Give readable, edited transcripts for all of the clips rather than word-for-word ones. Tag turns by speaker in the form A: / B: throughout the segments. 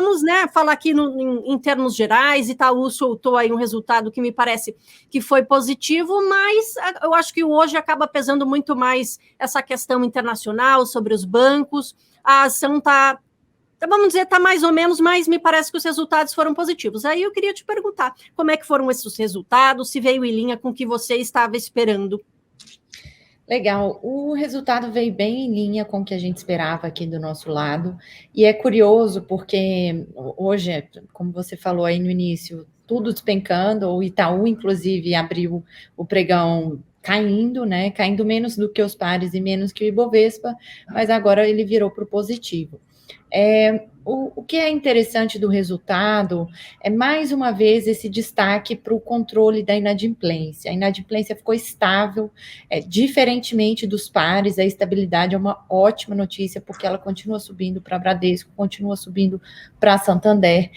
A: vamos, né, falar aqui em termos gerais. Itaú soltou aí um resultado que me parece que foi positivo, mas eu acho que hoje acaba pesando muito mais essa questão internacional sobre os bancos. A ação está, vamos dizer, está mais ou menos, mas me parece que os resultados foram positivos. Aí eu queria te perguntar como é que foram esses resultados, se veio em linha com o que você estava esperando.
B: Legal, o resultado veio bem em linha com o que a gente esperava aqui do nosso lado, e é curioso porque hoje, como você falou aí no início, tudo despencando, o Itaú, inclusive, abriu o pregão caindo, né, caindo menos do que os pares e menos que o Ibovespa, mas agora ele virou para o positivo. O que é interessante do resultado é, mais uma vez, esse destaque para o controle da inadimplência. A inadimplência ficou estável, diferentemente dos pares, a estabilidade é uma ótima notícia, porque ela continua subindo para Bradesco, continua subindo para Santander.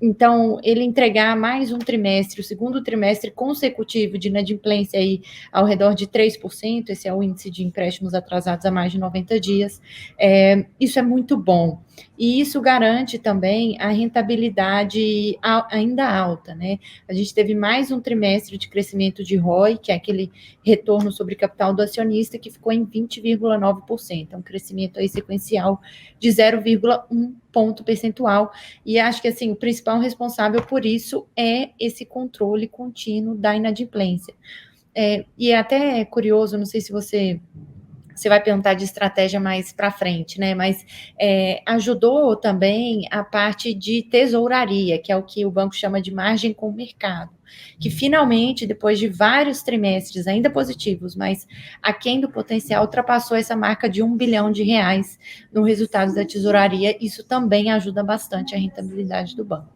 B: Então, ele entregar mais um trimestre, o segundo trimestre consecutivo de inadimplência aí ao redor de 3%, esse é o índice de empréstimos atrasados há mais de 90 dias, isso é muito bom. E isso garante também a rentabilidade ainda alta, né? A gente teve mais um trimestre de crescimento de ROI, que é aquele retorno sobre capital do acionista, que ficou em 20,9%, é um crescimento aí sequencial de 0,1 ponto percentual, e acho que, assim, o principal responsável por isso é esse controle contínuo da inadimplência. E é até curioso, não sei se você vai perguntar de estratégia mais para frente, né? Mas ajudou também a parte de tesouraria, que é o que o banco chama de margem com o mercado, que finalmente, depois de vários trimestres ainda positivos, mas aquém do potencial, ultrapassou essa marca de R$1 bilhão no resultado da tesouraria. Isso também ajuda bastante a rentabilidade do banco.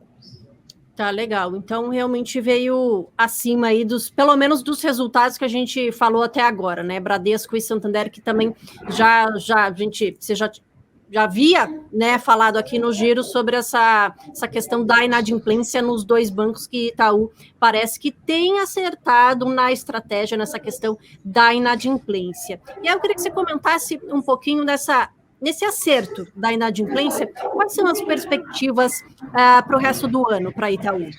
A: Tá, legal. Então, realmente veio acima aí pelo menos dos resultados que a gente falou até agora, né? Bradesco e Santander, que também você já havia, né, falado aqui no Giro sobre essa questão da inadimplência nos dois bancos, que Itaú parece que tem acertado na estratégia nessa questão da inadimplência. E aí eu queria que você comentasse um pouquinho nesse acerto da inadimplência. Quais são as perspectivas para o resto do ano para Itaú?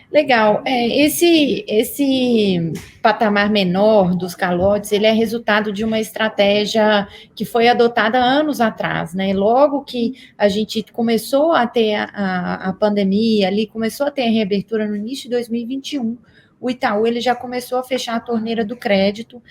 B: Legal. Esse patamar menor dos calotes, ele é resultado de uma estratégia que foi adotada anos atrás, né? Logo que a gente começou a ter a pandemia ali, começou a ter a reabertura no início de 2021, o Itaú ele já começou a fechar a torneira do crédito,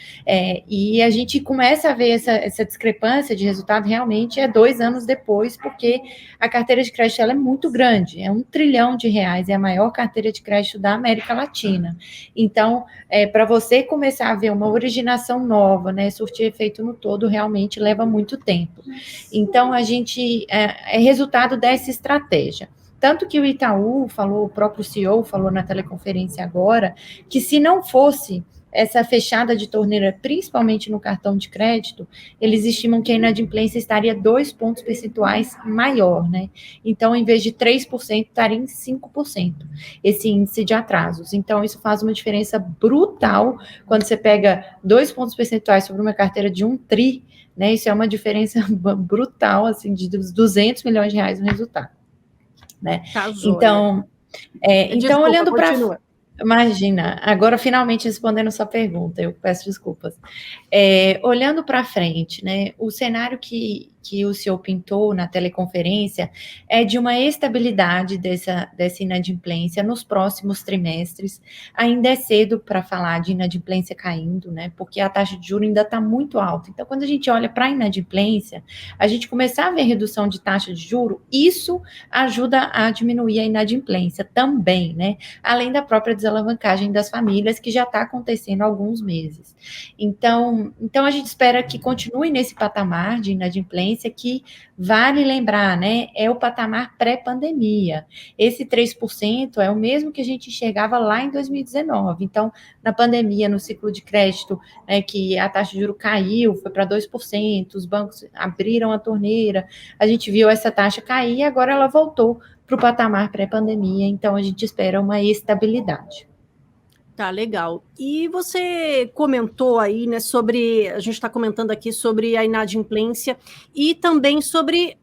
B: e a gente começa a ver essa discrepância de resultado realmente 2 anos depois, porque a carteira de crédito ela é muito grande, é R$1 trilhão, é a maior carteira de crédito da América Latina. Então, para você começar a ver uma originação nova, né, surtir efeito no todo, realmente leva muito tempo. Então, a gente é resultado dessa estratégia. Tanto que o Itaú falou, o próprio CEO falou na teleconferência agora, que se não fosse essa fechada de torneira, principalmente no cartão de crédito, eles estimam que a inadimplência estaria 2 pontos percentuais maior, né? Então, em vez de 3%, estaria em 5%, esse índice de atrasos. Então, isso faz uma diferença brutal quando você pega 2 pontos percentuais sobre uma carteira de 1 tri, né? Isso é uma diferença brutal, assim, de R$200 milhões no resultado. Né? Então,
A: Desculpa,
B: olhando para... Imagina, agora finalmente respondendo sua pergunta, eu peço desculpas. Olhando para frente, né, o cenário que o senhor pintou na teleconferência é de uma estabilidade dessa inadimplência nos próximos trimestres. Ainda é cedo para falar de inadimplência caindo, né, porque a taxa de juros ainda está muito alta. Então, quando a gente olha para a inadimplência, a gente começar a ver redução de taxa de juros, isso ajuda a diminuir a inadimplência também, né, além da própria desalavancagem das famílias, que já está acontecendo há alguns meses. Então, a gente espera que continue nesse patamar de inadimplência, que vale lembrar, né, é o patamar pré-pandemia. Esse 3% é o mesmo que a gente enxergava lá em 2019. Então, na pandemia, no ciclo de crédito, né, que a taxa de juros caiu, foi para 2%, os bancos abriram a torneira, a gente viu essa taxa cair e agora ela voltou para o patamar pré-pandemia, então a gente espera uma estabilidade.
A: Tá, legal. E você comentou aí, né, a gente está comentando aqui sobre a inadimplência e também sobre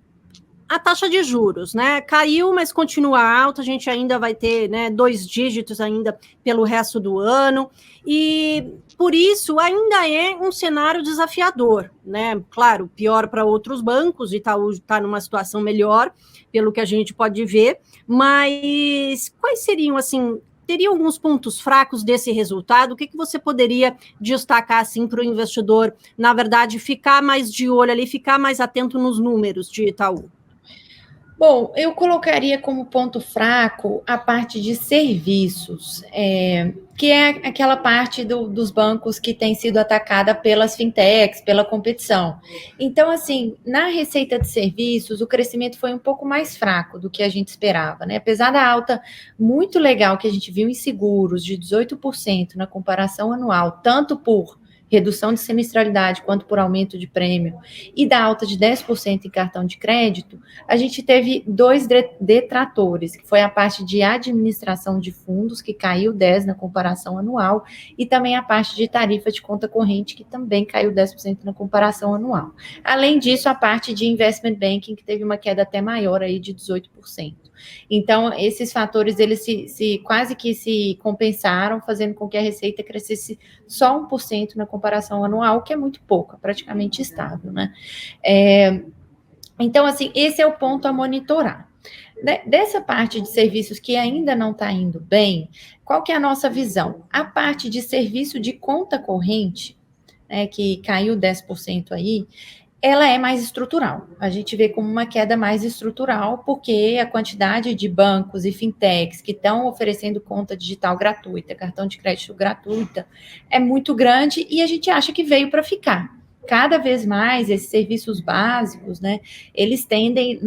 A: a taxa de juros, né? Caiu, mas continua alta, a gente ainda vai ter, né, 2 dígitos ainda pelo resto do ano, e por isso ainda é um cenário desafiador, né? Claro, pior para outros bancos, Itaú está numa situação melhor, pelo que a gente pode ver, mas quais seriam, assim, teria alguns pontos fracos desse resultado? O que você poderia destacar, assim, para o investidor, na verdade, ficar mais de olho ali, ficar mais atento nos números de Itaú?
B: Bom, eu colocaria como ponto fraco a parte de serviços, que é aquela parte dos bancos que tem sido atacada pelas fintechs, pela competição. Então, assim, na receita de serviços, o crescimento foi um pouco mais fraco do que a gente esperava, né? Apesar da alta muito legal que a gente viu em seguros, de 18% na comparação anual, tanto por redução de sinistralidade quanto por aumento de prêmio, e da alta de 10% em cartão de crédito, a gente teve 2 detratores, que foi a parte de administração de fundos, que caiu 10% na comparação anual, e também a parte de tarifa de conta corrente, que também caiu 10% na comparação anual. Além disso, a parte de investment banking, que teve uma queda até maior aí de 18%. Então, esses fatores, eles quase que se compensaram, fazendo com que a receita crescesse só 1% na comparação anual, que é muito pouco, praticamente estável, né? Então, assim, esse é o ponto a monitorar. Dessa parte de serviços que ainda não está indo bem, qual que é a nossa visão? A parte de serviço de conta corrente, né, que caiu 10% aí, ela é mais estrutural. A gente vê como uma queda mais estrutural, porque a quantidade de bancos e fintechs que estão oferecendo conta digital gratuita, cartão de crédito gratuita, é muito grande e a gente acha que veio para ficar. Cada vez mais esses serviços básicos, né, eles tendem,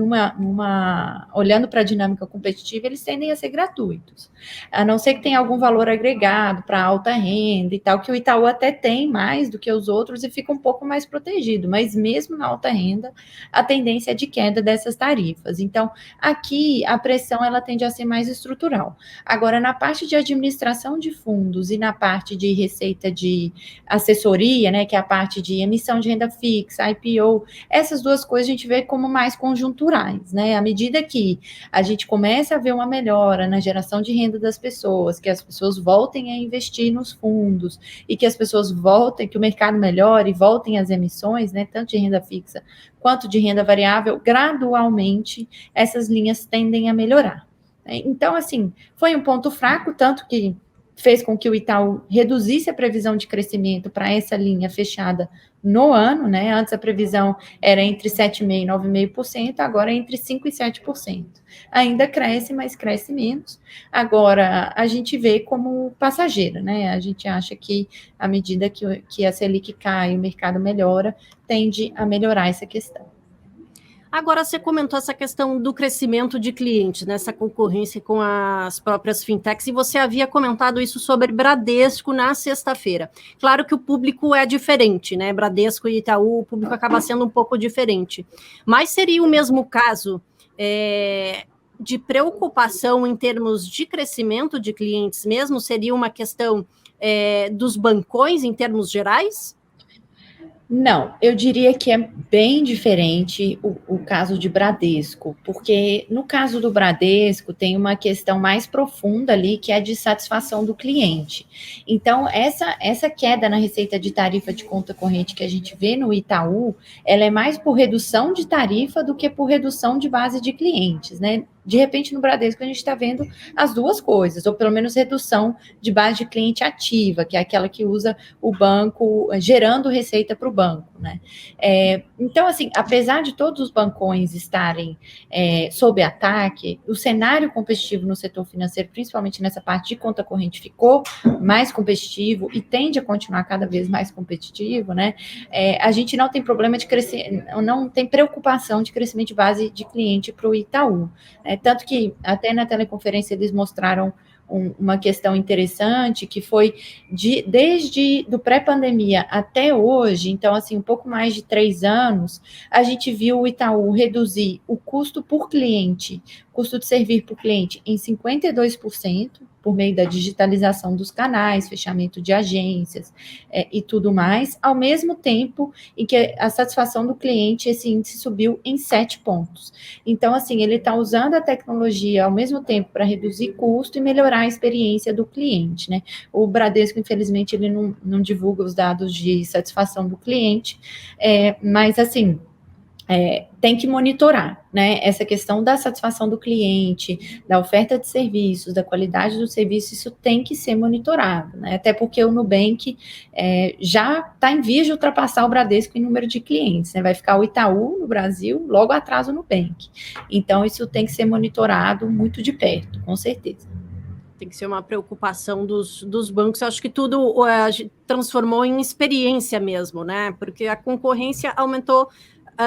B: olhando para a dinâmica competitiva, eles tendem a ser gratuitos. A não ser que tenha algum valor agregado para alta renda e tal, que o Itaú até tem mais do que os outros e fica um pouco mais protegido, mas mesmo na alta renda, a tendência é de queda dessas tarifas. Então, aqui a pressão ela tende a ser mais estrutural. Agora, na parte de administração de fundos e na parte de receita de assessoria, né, que é a parte de emissão de renda fixa, IPO, essas duas coisas a gente vê como mais conjunturais, né? À medida que a gente começa a ver uma melhora na geração de renda das pessoas, que as pessoas voltem a investir nos fundos e que as pessoas voltem, que o mercado melhore e voltem às emissões, né, tanto de renda fixa quanto de renda variável, gradualmente essas linhas tendem a melhorar. Então, assim, foi um ponto fraco, tanto que fez com que o Itaú reduzisse a previsão de crescimento para essa linha fechada no ano, né? Antes a previsão era entre 7,5% e 9,5%, agora é entre 5% e 7%. Ainda cresce, mas cresce menos. Agora, a gente vê como passageira, né? A gente acha que, à medida que a Selic cai, o mercado melhora, tende a melhorar essa questão.
A: Agora, você comentou essa questão do crescimento de clientes, nessa concorrência com as próprias fintechs, e você havia comentado isso sobre Bradesco na sexta-feira. Claro que o público é diferente, né? Bradesco e Itaú, o público acaba sendo um pouco diferente. Mas seria o mesmo caso de preocupação em termos de crescimento de clientes mesmo? Seria uma questão dos bancões em termos gerais?
B: Não, eu diria que é bem diferente o caso de Bradesco, porque no caso do Bradesco tem uma questão mais profunda ali, que é de satisfação do cliente. Então, essa queda na receita de tarifa de conta corrente que a gente vê no Itaú, ela é mais por redução de tarifa do que por redução de base de clientes, né? De repente, no Bradesco, a gente está vendo as duas coisas, ou pelo menos redução de base de cliente ativa, que é aquela que usa o banco, gerando receita para o banco, né? Então, assim, apesar de todos os bancões estarem sob ataque, o cenário competitivo no setor financeiro, principalmente nessa parte de conta corrente, ficou mais competitivo e tende a continuar cada vez mais competitivo, né? A gente não tem problema de crescer, não tem preocupação de crescimento de base de cliente para o Itaú. Tanto que até na teleconferência eles mostraram uma questão interessante, que foi desde do pré-pandemia até hoje, então assim, um pouco mais de 3 anos, a gente viu o Itaú reduzir o custo por cliente, custo de servir por cliente em 52%, por meio da digitalização dos canais, fechamento de agências e tudo mais, ao mesmo tempo em que a satisfação do cliente, esse índice subiu em 7 pontos. Então, assim, ele está usando a tecnologia ao mesmo tempo para reduzir custo e melhorar a experiência do cliente, né? O Bradesco, infelizmente, ele não divulga os dados de satisfação do cliente, mas, assim, tem que monitorar, né, essa questão da satisfação do cliente, da oferta de serviços, da qualidade do serviço, isso tem que ser monitorado, né, até porque o Nubank já está em vias de ultrapassar o Bradesco em número de clientes, né, vai ficar o Itaú no Brasil, logo atrás o Nubank. Então, isso tem que ser monitorado muito de perto, com certeza.
A: Tem que ser uma preocupação dos bancos. Eu acho que tudo transformou em experiência mesmo, né? Porque a concorrência aumentou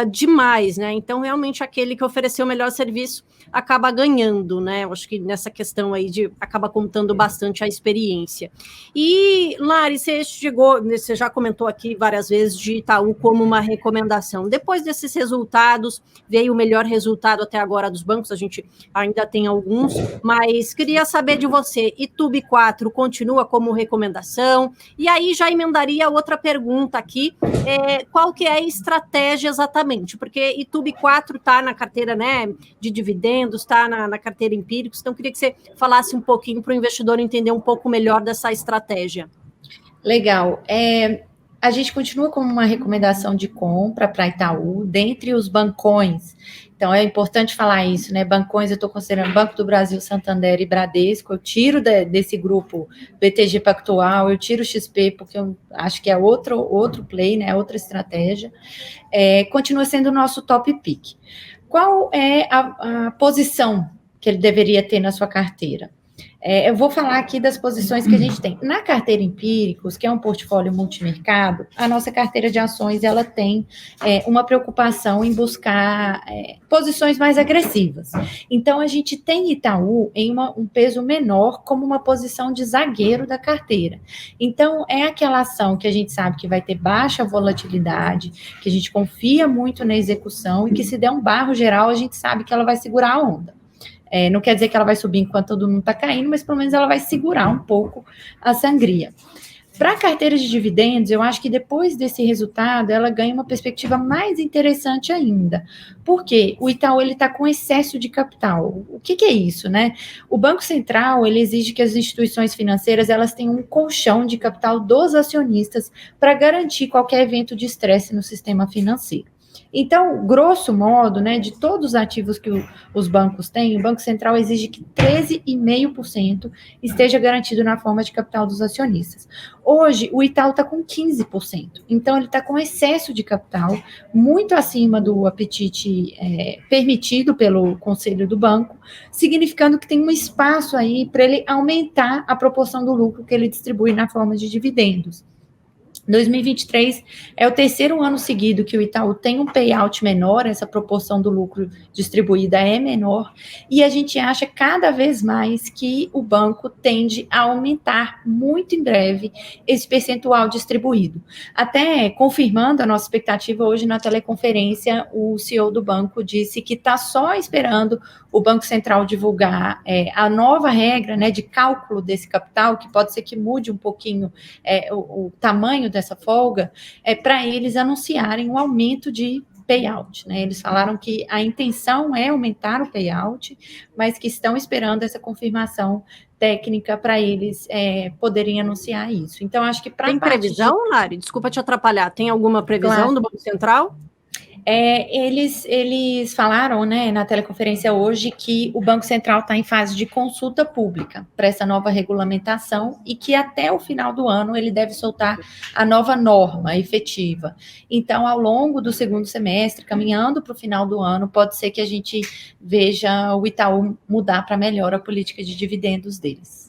A: demais, né? Então, realmente, aquele que ofereceu o melhor serviço acaba ganhando, né? Eu acho que nessa questão aí acaba contando bastante a experiência. E, Lari, você já comentou aqui várias vezes de Itaú como uma recomendação. Depois desses resultados, veio o melhor resultado até agora dos bancos, a gente ainda tem alguns, mas queria saber de você, Itubi 4 continua como recomendação? E aí já emendaria outra pergunta aqui, qual que é a estratégia exatamente? Porque Itubi 4 está na carteira, né, de dividendos, está na carteira Empíricos, então queria que você falasse um pouquinho para o investidor entender um pouco melhor dessa estratégia.
B: Legal. A gente continua como uma recomendação de compra para Itaú, dentre os bancões. Então, é importante falar isso, né? Bancões, eu estou considerando Banco do Brasil, Santander e Bradesco. Eu tiro desse grupo BTG Pactual, eu tiro o XP, porque eu acho que é outro play, né? Outra estratégia. Continua sendo o nosso top pick. Qual é a posição que ele deveria ter na sua carteira? Eu vou falar aqui das posições que a gente tem. Na carteira Empíricos, que é um portfólio multimercado, a nossa carteira de ações, ela tem uma preocupação em buscar posições mais agressivas. Então, a gente tem Itaú em um peso menor como uma posição de zagueiro da carteira. Então, é aquela ação que a gente sabe que vai ter baixa volatilidade, que a gente confia muito na execução e que se der um barro geral, a gente sabe que ela vai segurar a onda. Não quer dizer que ela vai subir enquanto todo mundo está caindo, mas pelo menos ela vai segurar um pouco a sangria. Para a carteira de dividendos, eu acho que depois desse resultado, ela ganha uma perspectiva mais interessante ainda. Por quê? O Itaú está com excesso de capital. O que é isso, né? O Banco Central ele exige que as instituições financeiras elas tenham um colchão de capital dos acionistas para garantir qualquer evento de estresse no sistema financeiro. Então, grosso modo, né, de todos os ativos que os bancos têm, o Banco Central exige que 13,5% esteja garantido na forma de capital dos acionistas. Hoje, o Itaú está com 15%. Então, ele está com excesso de capital, muito acima do apetite permitido pelo Conselho do Banco, significando que tem um espaço aí para ele aumentar a proporção do lucro que ele distribui na forma de dividendos. 2023 é o terceiro ano seguido que o Itaú tem um payout menor, essa proporção do lucro distribuída é menor, e a gente acha cada vez mais que o banco tende a aumentar muito em breve esse percentual distribuído. Até confirmando a nossa expectativa, hoje na teleconferência, o CEO do banco disse que está só esperando o Banco Central divulgar a nova regra, né, de cálculo desse capital, que pode ser que mude um pouquinho o tamanho dessa folga, para eles anunciarem um aumento de payout, né? Eles falaram que a intenção é aumentar o payout, mas que estão esperando essa confirmação técnica para eles poderem anunciar isso. Então, acho que para
A: Tem previsão, Lari? Desculpa te atrapalhar. Tem alguma previsão do Banco Central?
B: Eles falaram, né, na teleconferência hoje que o Banco Central está em fase de consulta pública para essa nova regulamentação e que até o final do ano ele deve soltar a nova norma efetiva. Então, ao longo do segundo semestre, caminhando para o final do ano, pode ser que a gente veja o Itaú mudar para melhor a política de dividendos deles.